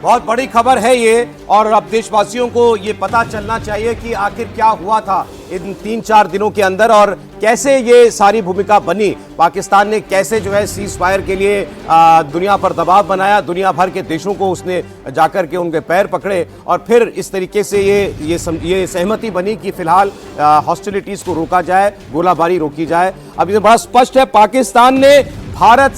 बहुत बड़ी खबर है ये, और अब देशवासियों को ये पता चलना चाहिए कि आखिर क्या हुआ था इन 3-4 दिनों के अंदर और कैसे ये सारी भूमिका बनी। पाकिस्तान ने कैसे जो है सीज फायर के लिए दुनिया पर दबाव बनाया, दुनिया भर के देशों को उसने जाकर के उनके पैर पकड़े और फिर इस तरीके से ये सहमति बनी कि फिलहाल हॉस्टिलिटीज को रोका जाए, गोलाबारी रोकी जाए। अब ये बड़ा स्पष्ट है, पाकिस्तान ने भारत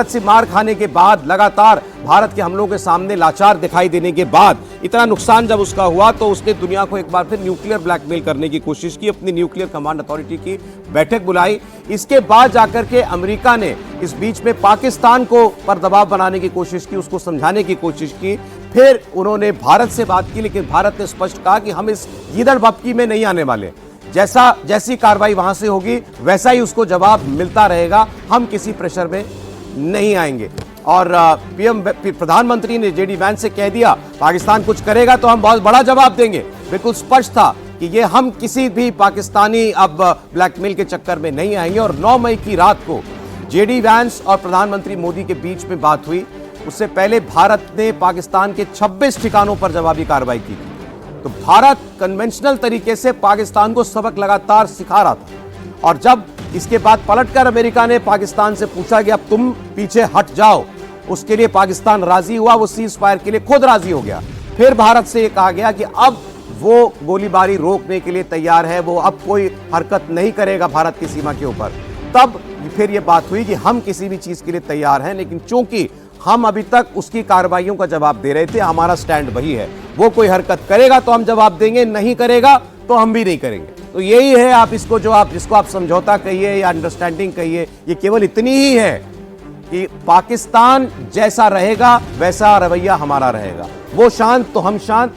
से मार खाने के बाद, लगातार भारत के हमलों के सामने लाचार दिखाई देने के बाद, इतना नुकसान जब उसका हुआ तो उसने दुनिया को एक बार फिर न्यूक्लियर ब्लैकमेल करने की कोशिश की, अपनी न्यूक्लियर कमांड अथॉरिटी की बैठक बुलाई। इसके बाद जाकर के अमेरिका ने इस बीच में पाकिस्तान को पर दबाव बनाने की कोशिश की, उसको समझाने की कोशिश की। फिर उन्होंने भारत से बात की, लेकिन भारत ने स्पष्ट कहा कि हम इस गीदड़ भपकी में नहीं आने वाले, जैसी कार्रवाई वहां से होगी वैसा ही उसको जवाब मिलता रहेगा, हम किसी प्रेशर में नहीं आएंगे। और प्रधानमंत्री ने जेडी वैंस से कह दिया पाकिस्तान कुछ करेगा तो हम बहुत बड़ा जवाब देंगे। बिल्कुल स्पष्ट था कि ये हम किसी भी पाकिस्तानी अब ब्लैकमेल के चक्कर में नहीं आएंगे। और 9 मई की रात को जेडी वैंस और प्रधानमंत्री मोदी के बीच में बात हुई। उससे पहले भारत ने पाकिस्तान के 26 ठिकानों पर जवाबी कार्रवाई की थी। तो भारत कन्वेंशनल तरीके से पाकिस्तान को सबक लगातार सिखा रहा था। और जब इसके बाद पलटकर अमेरिका ने पाकिस्तान से पूछा कि अब तुम पीछे हट जाओ, उसके लिए पाकिस्तान राजी हुआ, वो सीज फायर के लिए खुद राजी हो गया। फिर भारत से यह कहा गया कि अब वो गोलीबारी रोकने के लिए तैयार है, वो अब कोई हरकत नहीं करेगा भारत की सीमा के ऊपर। तब फिर यह बात हुई कि हम किसी भी चीज के लिए तैयार हैं, लेकिन चूंकि हम अभी तक उसकी कार्रवाइयों का जवाब दे रहे थे, हमारा स्टैंड वही है, वो कोई हरकत करेगा तो हम जवाब देंगे, नहीं करेगा तो हम भी नहीं करेंगे। तो यही है, आप इसको जिसको आप समझौता कहिए या अंडरस्टैंडिंग कहिए, ये केवल इतनी ही है कि पाकिस्तान जैसा रहेगा वैसा रवैया हमारा रहेगा। वो शांत तो हम शांत,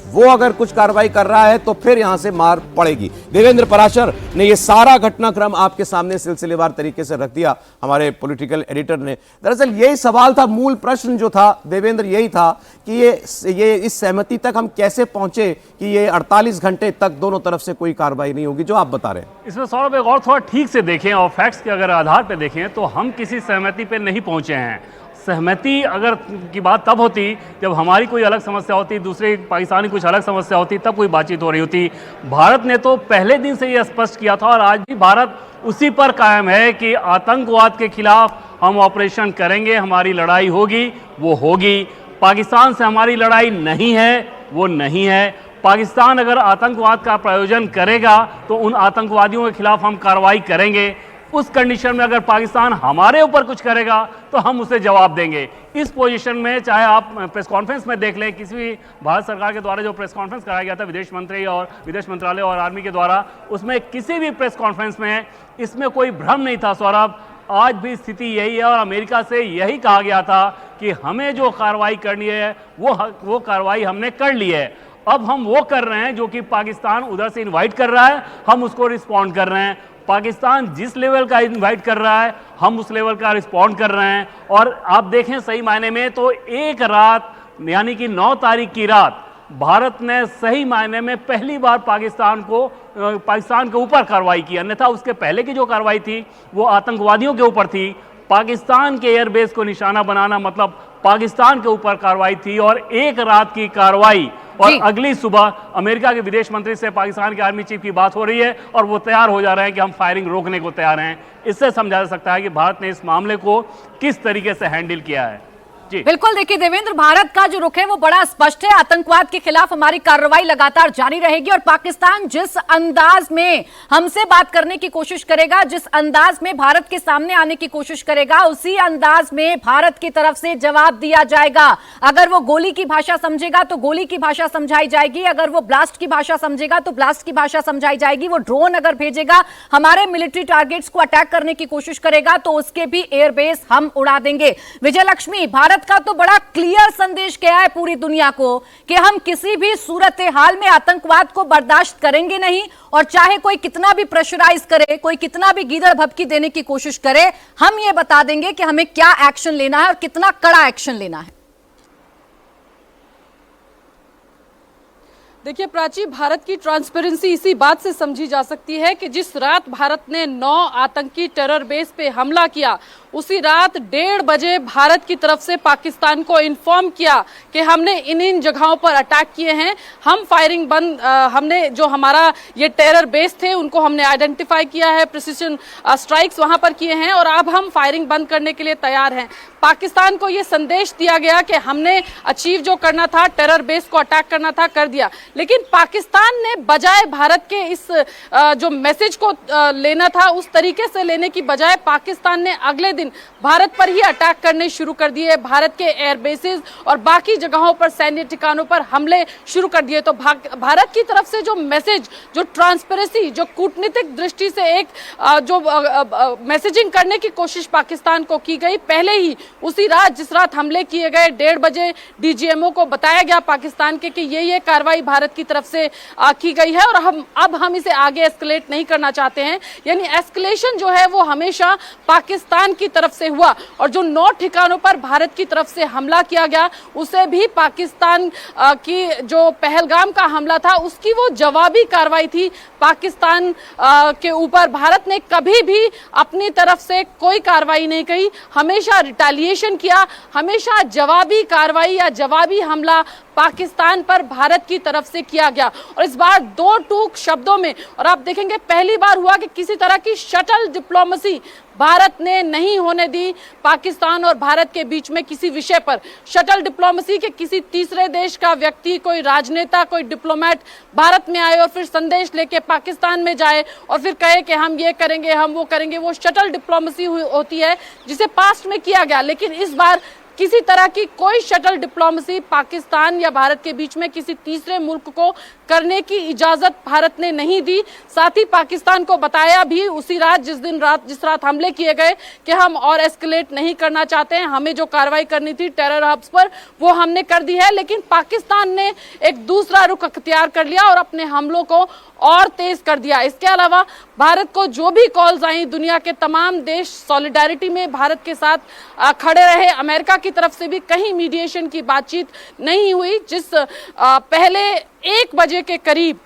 वो अगर कुछ कार्रवाई कर रहा है तो फिर यहां से मार पड़ेगी। देवेंद्र पराशर ने यह सारा घटनाक्रम आपके सामने सिलसिलेवार तरीके से रख दिया, हमारे पॉलिटिकल एडिटर ने। दरअसल यही सवाल था, मूल प्रश्न जो था देवेंद्र यही था कि ये इस सहमति तक हम कैसे पहुंचे कि ये 48 घंटे तक दोनों तरफ से कोई कार्रवाई नहीं होगी, जो आप बता रहे हैं। इसमें सौरभ एक और थोड़ा ठीक से देखें और फैक्ट्स के अगर आधार पर देखें तो हम किसी सहमति पर नहीं पहुंचे हैं। सहमति अगर की बात तब होती जब हमारी कोई अलग समस्या होती, दूसरे पाकिस्तानी कुछ अलग समस्या होती, तब कोई बातचीत हो रही होती। भारत ने तो पहले दिन से यह स्पष्ट किया था और आज भी भारत उसी पर कायम है कि आतंकवाद के खिलाफ हम ऑपरेशन करेंगे, हमारी लड़ाई होगी, वो होगी। पाकिस्तान से हमारी लड़ाई नहीं है, वो नहीं है। पाकिस्तान अगर आतंकवाद का प्रायोजन करेगा तो उन आतंकवादियों के खिलाफ हम कार्रवाई करेंगे। उस कंडीशन में अगर पाकिस्तान हमारे ऊपर कुछ करेगा तो हम उसे जवाब देंगे। इस पोजीशन में चाहे आप प्रेस कॉन्फ्रेंस में देख लें, किसी भी भारत सरकार के द्वारा जो प्रेस कॉन्फ्रेंस कराया गया था विदेश मंत्रालय और आर्मी के द्वारा, उसमें किसी भी प्रेस कॉन्फ्रेंस में इसमें कोई भ्रम नहीं था सौरभ। आज भी स्थिति यही है और अमेरिका से यही कहा गया था कि हमें जो कार्रवाई करनी है वो कार्रवाई हमने कर ली है। अब हम वो कर रहे हैं जो कि पाकिस्तान उधर से इन्वाइट कर रहा है, हम उसको रिस्पॉन्ड कर रहे हैं। पाकिस्तान जिस लेवल का इनवाइट कर रहा है हम उस लेवल का रिस्पॉन्ड कर रहे हैं। और आप देखें सही मायने में तो एक रात यानी कि 9 तारीख की रात भारत ने सही मायने में पहली बार पाकिस्तान के ऊपर कार्रवाई की। अन्यथा उसके पहले की जो कार्रवाई थी वो आतंकवादियों के ऊपर थी। पाकिस्तान के एयरबेस को निशाना बनाना मतलब पाकिस्तान के ऊपर कार्रवाई थी और एक रात की कार्रवाई। और अगली सुबह अमेरिका के विदेश मंत्री से पाकिस्तान के आर्मी चीफ की बात हो रही है और वो तैयार हो जा रहे हैं कि हम फायरिंग रोकने को तैयार हैं। इससे समझा जा सकता है कि भारत ने इस मामले को किस तरीके से हैंडल किया है। बिल्कुल, देखिए देवेंद्र, भारत का जो रुख है वो बड़ा स्पष्ट है। आतंकवाद के खिलाफ हमारी कार्रवाई लगातार जारी रहेगी और पाकिस्तान जिस अंदाज में हमसे बात करने की कोशिश करेगा, जिस अंदाज में भारत के सामने आने की कोशिश करेगा, उसी अंदाज में भारत की तरफ से जवाब दिया जाएगा। अगर वो गोली की भाषा समझेगा तो गोली की भाषा समझाई जाएगी, अगर वो ब्लास्ट की भाषा समझेगा तो ब्लास्ट की भाषा समझाई जाएगी। वो ड्रोन अगर भेजेगा, हमारे मिलिट्री टारगेट्स को अटैक करने की कोशिश करेगा तो उसके भी एयरबेस हम उड़ा देंगे। विजय लक्ष्मी, भारत का तो बड़ा क्लियर संदेश गया है पूरी दुनिया को कि हम किसी भी सूरत हाल में आतंकवाद को बर्दाश्त करेंगे नहीं, और चाहे कोई कितना भी प्रेशराइज करे, कोई कितना भी गीदड़ भभकी देने की कोशिश करे, हम ये बता देंगे कि हमें क्या एक्शन लेना है और कितना कड़ा एक्शन लेना है। देखिए प्राची, भारत की ट्रांसपेरेंसी इसी बात से समझी जा सकती है कि जिस रात भारत ने 9 आतंकी टेरर बेस पे हमला किया, उसी रात 1:30 बजे भारत की तरफ से पाकिस्तान को इन्फॉर्म किया कि हमने इन जगहों पर अटैक किए हैं। हम फायरिंग बंद, हमने जो हमारा ये टेरर बेस थे उनको हमने आइडेंटिफाई किया है, प्रिसिशन स्ट्राइक्स वहां पर किए हैं और अब हम फायरिंग बंद करने के लिए तैयार हैं। पाकिस्तान को ये संदेश दिया गया कि हमने अचीव जो करना था, टेरर बेस को अटैक करना था, कर दिया। लेकिन पाकिस्तान ने बजाय भारत के इस जो मैसेज को लेना था उस तरीके से लेने की बजाय पाकिस्तान ने अगले दिन भारत पर ही अटैक करने शुरू कर दिए। भारत के एयर बेसिस और बाकी जगहों पर, सैन्य ठिकानों पर हमले शुरू कर दिए। तो भारत की तरफ से जो मैसेज, जो ट्रांसपेरेंसी, जो कूटनीतिक दृष्टि से एक जो मैसेजिंग करने की कोशिश पाकिस्तान को की गई, पहले ही उसी रात जिस रात हमले किए गए 1:30 बजे डीजीएमओ को बताया गया पाकिस्तान के कि ये कार्रवाई भारत की तरफ से की गई है और अब हम इसे आगे एस्केलेट नहीं करना चाहते हैं। यानी एस्केलेशन जो है वो हमेशा पाकिस्तान की तरफ से हुआ और जो 9 ठिकानों पर भारत की तरफ से हमला किया गया उसे भी पाकिस्तान की जो पहलगाम का हमला था उसकी वो जवाबी कार्रवाई थी पाकिस्तान के ऊपर। भारत ने कभी भी अपनी तरफ से कोई कार्रवाई नहीं की, हमेशा रिटेलिएशन किया, हमेशा जवाबी कार्रवाई या जवाबी हमला पाकिस्तान पर भारत की तरफ से किया गया। और इस बार 2 टूक शब्दों में, और आप देखेंगे पहली बार हुआ कि किसी तरह की शटल डिप्लोमेसी भारत ने नहीं होने दी पाकिस्तान और भारत के बीच में किसी विषय पर। शटल डिप्लोमेसी के किसी तीसरे देश का व्यक्ति, कोई राजनेता, कोई डिप्लोमेट भारत में आए और फिर संदेश लेके पाकिस्तान में जाए और फिर कहे कि हम ये करेंगे, हम वो करेंगे, वो शटल डिप्लोमेसी होती है जिसे पास्ट में किया गया। लेकिन इस बार किसी तरह की कोई शटल डिप्लोमेसी पाकिस्तान या भारत के बीच में किसी तीसरे मुल्क को करने की इजाजत भारत ने नहीं दी। साथ ही पाकिस्तान को बताया भी उसी रात, जिस रात हमले किए गए, कि हम और एस्केलेट नहीं करना चाहते हैं, हमें जो कार्रवाई करनी थी टेरर हब्स पर वो हमने कर दी है। लेकिन पाकिस्तान ने एक दूसरा रुख अख्तियार कर लिया और अपने हमलों को और तेज कर दिया। इसके अलावा भारत को जो भी कॉल्स आई, दुनिया के तमाम देश सॉलिडारिटी में भारत के साथ खड़े रहे। अमेरिका की तरफ से भी कहीं मीडिएशन की बातचीत नहीं हुई। जिस पहले 1 बजे के करीब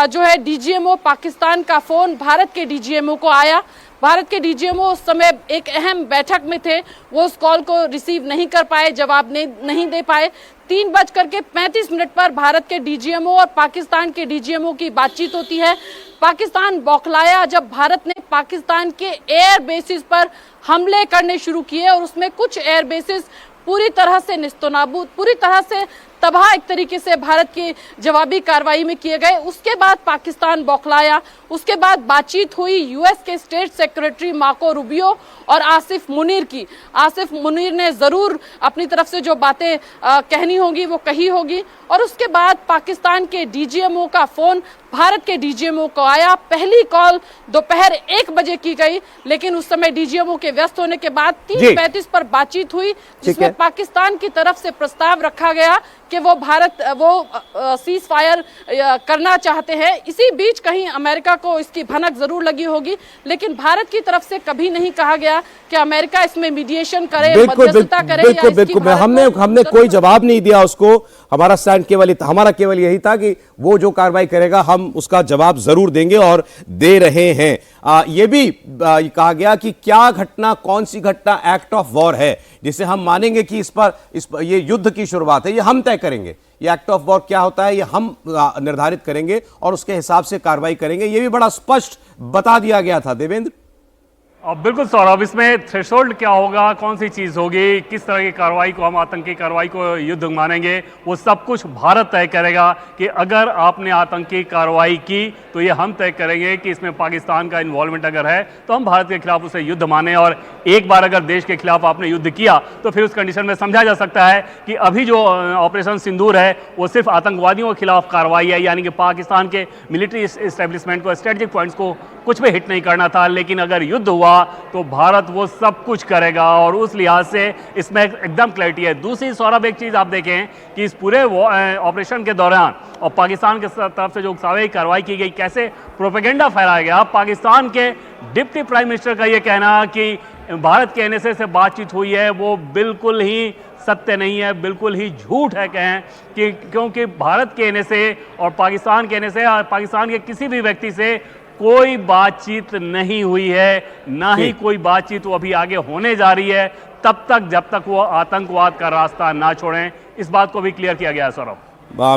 जो है डीजीएमओ पाकिस्तान का फोन भारत के डीजीएमओ को आया। भारत के डीजीएमओ उस समय एक अहम बैठक में थे, वो उस कॉल को रिसीव नहीं कर पाए, जवाब नहीं दे पाए। 3:35 पर भारत के डीजीएमओ और पाकिस्तान के डीजीएमओ की बातचीत होती है। पाकिस्तान बौखलाया जब भारत ने पाकिस्तान के एयर बेसिस पर हमले करने शुरू किए और उसमें कुछ एयर बेसिस पूरी तरह से निस्तनाबूद, पूरी तरह से तबाह एक तरीके से भारत की जवाबी कार्रवाई में किए गए। उसके बाद पाकिस्तान बौखलाया। उसके बाद बातचीत हुई यूएस के स्टेट सेक्रेटरी मार्को रूबियो और आसिफ मुनीर की। आसिफ मुनीर ने जरूर अपनी तरफ से जो बातें कहनी होगी वो कही होगी। और उसके बाद पाकिस्तान के डीजीएमओ का फोन भारत के डीजीएमओ को आया। पहली कॉल दोपहर 1 बजे की गई, लेकिन उस समय डीजीएमओ के व्यस्त होने के बाद 3:35 पर बातचीत हुई, जिसमें पाकिस्तान की तरफ से प्रस्ताव रखा गया कि वो सीज फायर करना चाहते हैं। इसी बीच कहीं अमेरिका को इसकी भनक जरूर लगी होगी, लेकिन भारत की तरफ से कभी नहीं कहा गया कि अमेरिका इसमें मीडिएशन करे, मध्यस्थता करे। बिल्कुल, हमने कोई जवाब नहीं दिया उसको। हमारा स्टैंड केवल यही था कि वो जो कार्रवाई करेगा हम उसका जवाब जरूर देंगे और दे रहे हैं। ये भी कहा गया कि क्या घटना, कौन सी घटना एक्ट ऑफ वॉर है जिसे हम मानेंगे कि इस पर ये युद्ध की शुरुआत है, ये हम तय करेंगे। ये एक्ट ऑफ वॉर क्या होता है ये हम निर्धारित करेंगे और उसके हिसाब से कार्रवाई करेंगे। ये भी बड़ा स्पष्ट बता दिया गया था देवेंद्र। बिल्कुल सौरभ, इसमें थ्रेशोल्ड क्या होगा, कौन सी चीज़ होगी, किस तरह की कार्रवाई को हम आतंकी कार्रवाई को युद्ध मानेंगे, वो सब कुछ भारत तय करेगा। कि अगर आपने आतंकी कार्रवाई की तो ये हम तय करेंगे कि इसमें पाकिस्तान का इन्वॉल्वमेंट अगर है तो हम भारत के खिलाफ उसे युद्ध माने। और एक बार अगर देश के खिलाफ आपने युद्ध किया तो फिर उस कंडीशन में समझा जा सकता है कि अभी जो ऑपरेशन सिंदूर है वो सिर्फ आतंकवादियों के खिलाफ कार्रवाई है, यानी कि पाकिस्तान के मिलिट्री इस्टेब्लिशमेंट को, स्ट्रेटेजिक पॉइंट्स को कुछ भी हिट नहीं करना था। लेकिन अगर युद्ध हुआ तो भारत वो सब कुछ करेगा और उस लिहाज से इसमें एकदम क्लैरिटी है। दूसरी सौरभ एक चीज़ आप देखें कि इस पूरे ऑपरेशन के दौरान और पाकिस्तान के तरफ से जो उकसावे कार्रवाई की गई, कैसे प्रोपेगेंडा फैलाया गया। पाकिस्तान के डिप्टी प्राइम मिनिस्टर का ये कहना कि भारत के एनएसए से बातचीत हुई है वो बिल्कुल ही सत्य नहीं है, बिल्कुल ही झूठ है कहें कि, क्योंकि भारत कहने से और पाकिस्तान कहने से और पाकिस्तान के किसी भी व्यक्ति से कोई बातचीत नहीं हुई है, ना ही कोई बातचीत वो अभी आगे होने जा रही है, तब तक जब तक वो आतंकवाद का रास्ता ना छोड़ें। इस बात को भी क्लियर किया गया है सौरभ।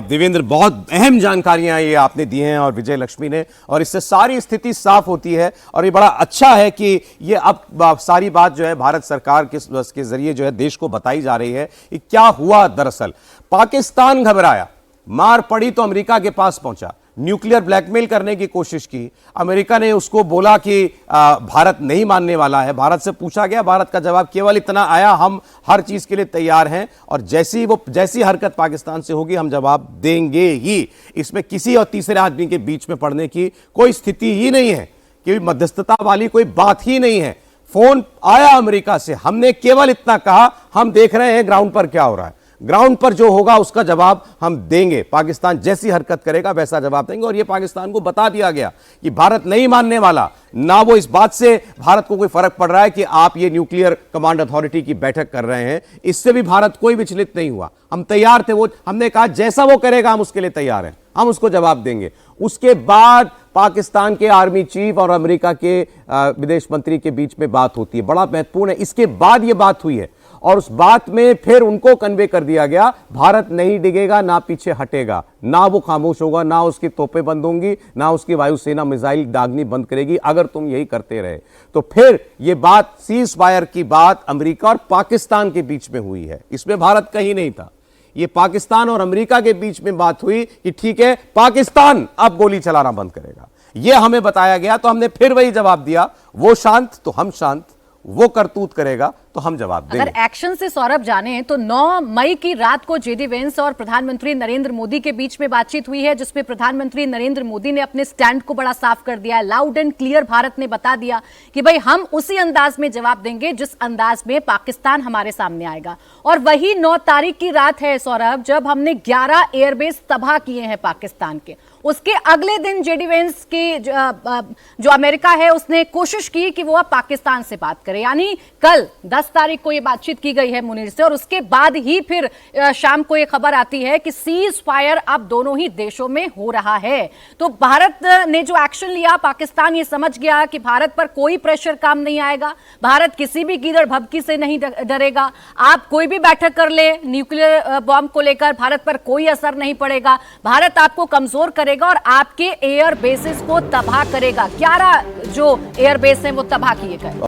देवेंद्र, बहुत अहम जानकारियां ये आपने दी हैं और विजय लक्ष्मी ने, और इससे सारी स्थिति साफ होती है। और ये बड़ा अच्छा है कि ये अब सारी बात जो है भारत सरकार के जरिए जो है देश को बताई जा रही है कि क्या हुआ। दरअसल पाकिस्तान घबराया, मार पड़ी तो अमेरिका के पास पहुंचा, न्यूक्लियर ब्लैकमेल करने की कोशिश की। अमेरिका ने उसको बोला कि भारत नहीं मानने वाला है। भारत से पूछा गया, भारत का जवाब केवल इतना आया, हम हर चीज के लिए तैयार हैं और जैसी हरकत पाकिस्तान से होगी हम जवाब देंगे ही। इसमें किसी और तीसरे आदमी के बीच में पड़ने की कोई स्थिति ही नहीं है, कि मध्यस्थता वाली कोई बात ही नहीं है। फोन आया अमेरिका से, हमने केवल इतना कहा हम देख रहे हैं ग्राउंड पर क्या हो रहा है, ग्राउंड पर जो होगा उसका जवाब हम देंगे। पाकिस्तान जैसी हरकत करेगा वैसा जवाब देंगे। और यह पाकिस्तान को बता दिया गया कि भारत नहीं मानने वाला। ना वो इस बात से भारत को कोई फर्क पड़ रहा है कि आप ये न्यूक्लियर कमांड अथॉरिटी की बैठक कर रहे हैं, इससे भी भारत कोई विचलित नहीं हुआ। हम तैयार थे, वो हमने कहा जैसा वो करेगा हम उसके लिए तैयार हैं, हम उसको जवाब देंगे। उसके बाद पाकिस्तान के आर्मी चीफ और अमेरिका के विदेश मंत्री के बीच में बात होती है, बड़ा महत्वपूर्ण है। इसके बाद ये बात हुई है और उस बात में फिर उनको कन्वे कर दिया गया भारत नहीं डिगेगा, ना पीछे हटेगा, ना वो खामोश होगा, ना उसकी तोपें बंद होंगी, ना उसकी वायुसेना मिसाइल दागनी बंद करेगी अगर तुम यही करते रहे। तो फिर ये बात सीज फायर की बात अमेरिका और पाकिस्तान के बीच में हुई है, इसमें भारत कहीं नहीं था। ये पाकिस्तान और अमेरिका के बीच में बात हुई कि ठीक है पाकिस्तान अब गोली चलाना बंद करेगा, ये हमें बताया गया तो हमने फिर वही जवाब दिया। वो शांत तो हम शांत, वो करतूत करेगा तो हम जवाब देंगे। अगर एक्शन से सौरभ जाने तो 9 मई की रात को जेडी वेंस और प्रधानमंत्री नरेंद्र मोदी के बीच में बातचीत हुई है, जिसमें प्रधानमंत्री नरेंद्र मोदी ने अपने स्टैंड को बड़ा साफ कर दिया है। लाउड एंड क्लियर भारत ने बता दिया कि भाई हम उसी अंदाज में जवाब देंगे जिस अंदाज में पाकिस्तान हमारे सामने आएगा। और वही 9 तारीख की रात है सौरभ जब हमने 11 एयरबेस तबाह किए हैं पाकिस्तान के। उसके अगले दिन जेडी वेंस की जो अमेरिका है उसने कोशिश की कि वो अब पाकिस्तान से बात करे, यानी कल 10 तारीख को ये बातचीत की गई है मुनीर से। और उसके बाद ही फिर शाम को ये खबर आती है कि सीज फायर अब दोनों ही देशों में हो रहा है। तो भारत ने जो एक्शन लिया, पाकिस्तान ये समझ गया कि भारत पर कोई प्रेशर काम नहीं आएगा, भारत किसी भी कीदड़ भभकी से नहीं डरेगा। आप कोई भी बैठक कर ले न्यूक्लियर बॉम्ब को लेकर, भारत पर कोई असर नहीं पड़ेगा। भारत आपको कमजोर करेगा और आपके एयर बेसिस को तबाह करेगा। 11 जो एयर बेस हैं वो तबाह किए गए।